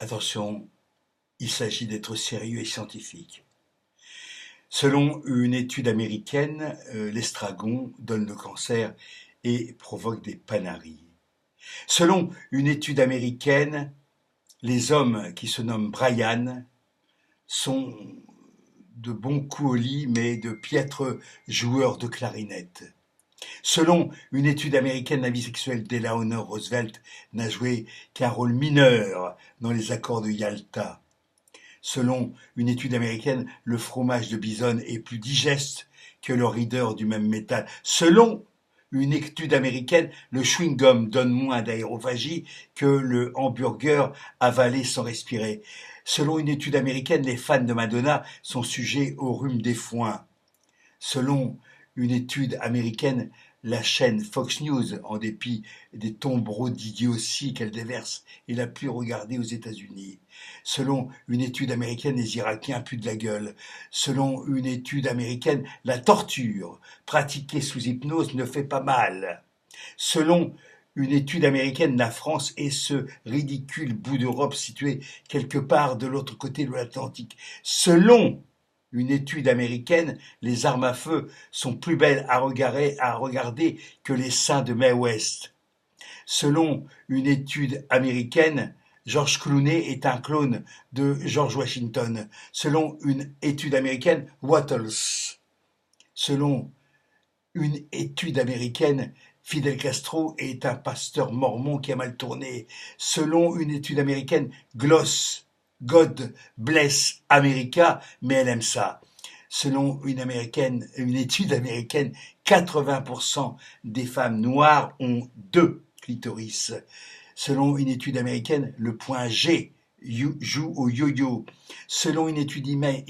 Attention, il s'agit d'être sérieux et scientifique. Selon une étude américaine, l'estragon donne le cancer et provoque des panaries. Selon une étude américaine, les hommes qui se nomment Brian sont de bons coups au lit, mais de piètres joueurs de clarinette. Selon une étude américaine, la vie sexuelle d'Eleanor Roosevelt n'a joué qu'un rôle mineur dans les accords de Yalta. Selon une étude américaine, le fromage de bison est plus digeste que le rider du même métal. Selon une étude américaine, le chewing-gum donne moins d'aérophagie que le hamburger avalé sans respirer. Selon une étude américaine, les fans de Madonna sont sujets au rhume des foins. Selon une étude américaine, la chaîne Fox News, en dépit des tombereaux d'idiotie qu'elle déverse, est la plus regardée aux États-Unis. Selon une étude américaine, les Irakiens puent de la gueule. Selon une étude américaine, la torture pratiquée sous hypnose ne fait pas mal. Selon une étude américaine, la France est ce ridicule bout d'Europe situé quelque part de l'autre côté de l'Atlantique. Selon une étude américaine, les armes à feu sont plus belles à regarder que les seins de Mae West. Selon une étude américaine, George Clooney est un clone de George Washington. Selon une étude américaine, Wattles. Selon une étude américaine, Fidel Castro est un pasteur mormon qui a mal tourné. Selon une étude américaine, Gloss, God bless America, mais elle aime ça. Selon une étude américaine, 80% des femmes noires ont 2 clitoris. Selon une étude américaine, le point G joue au yo-yo. Selon une étude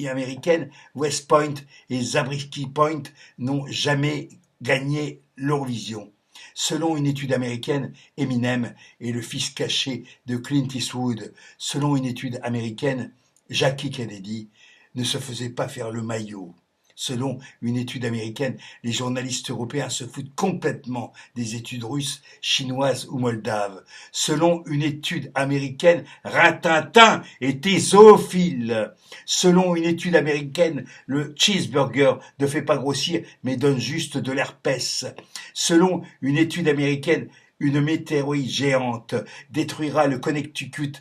américaine, West Point et Zabriskie Point n'ont jamais gagné l'Eurovision. Selon une étude américaine, Eminem est le fils caché de Clint Eastwood. Selon une étude américaine, Jackie Kennedy ne se faisait pas faire le maillot. Selon une étude américaine, les journalistes européens se foutent complètement des études russes, chinoises ou moldaves. Selon une étude américaine, Rintintin était zoophile. Selon une étude américaine, le cheeseburger ne fait pas grossir, mais donne juste de l'herpès. Selon une étude américaine, une météorite géante détruira le Connecticut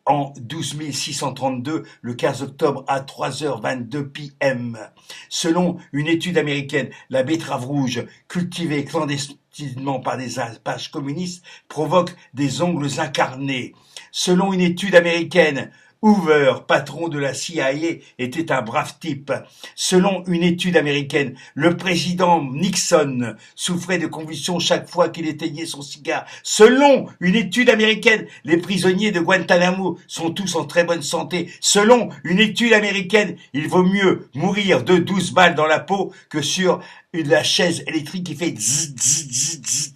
en 12 632 le 15 octobre à 3h22 p.m. Selon une étude américaine, la betterave rouge cultivée clandestinement par des apaches communistes provoque des ongles incarnés. Selon une étude américaine, Hoover, patron de la CIA, était un brave type. Selon une étude américaine, le président Nixon souffrait de convulsions chaque fois qu'il éteignait son cigare. Selon une étude américaine, les prisonniers de Guantanamo sont tous en très bonne santé. Selon une étude américaine, il vaut mieux mourir de 12 balles dans la peau que sur la chaise électrique qui fait zzz, zzz, zzz, zzz.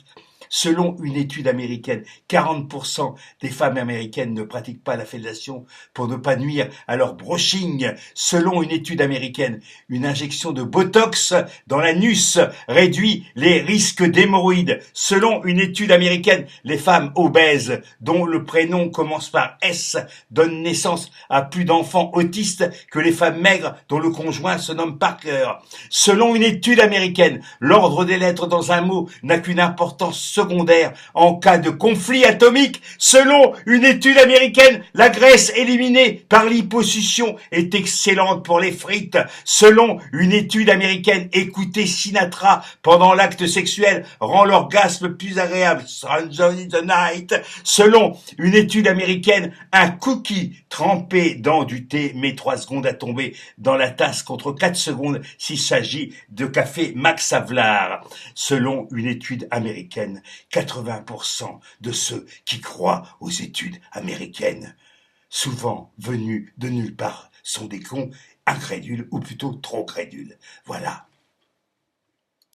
Selon une étude américaine, 40% des femmes américaines ne pratiquent pas la fellation pour ne pas nuire à leur brushing. Selon une étude américaine, une injection de Botox dans l'anus réduit les risques d'hémorroïdes. Selon une étude américaine, les femmes obèses dont le prénom commence par S donnent naissance à plus d'enfants autistes que les femmes maigres dont le conjoint se nomme Parker. Selon une étude américaine, l'ordre des lettres dans un mot n'a qu'une importance secondaire en cas de conflit atomique. Selon une étude américaine, la graisse éliminée par liposuction est excellente pour les frites. Selon une étude américaine, écouter Sinatra pendant l'acte sexuel rend l'orgasme plus agréable. Sunshine in the night. Selon une étude américaine, un cookie trempé dans du thé met 3 secondes à tomber dans la tasse contre 4 secondes s'il s'agit de café Max Havelaar. Selon une étude américaine, 80% de ceux qui croient aux études américaines, souvent venus de nulle part, sont des cons incrédules ou plutôt trop crédules. Voilà.